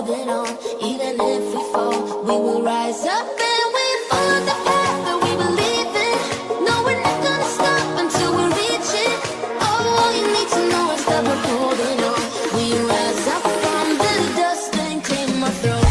holding on. Even if we fall, we will rise up and we follow the path that we believe in. No, we're not gonna stop until we reach it. All you need to know is that we're holding on. We rise up from the dust and clear my throat.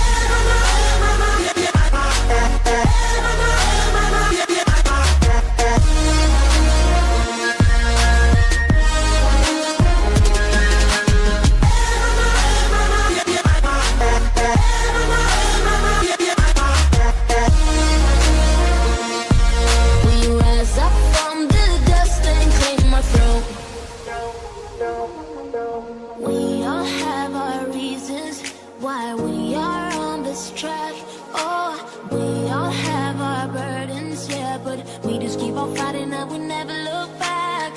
We all have our reasons why we are on this track. Oh, we all have our burdens, yeah, but we just keep on fighting and we never look back.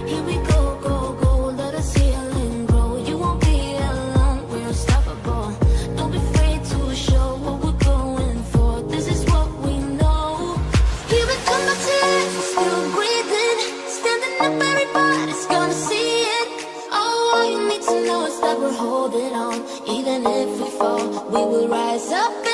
Here we go, go, go, let us heal and grow. You won't be alone, we're unstoppable. Don't be afraid to show what we're going for. This is what we know. Here we come back to life, we're still breathing. Standing up, everybody's gonna see it. All you need to know is that we're holding on. Even if we fall, we will rise up.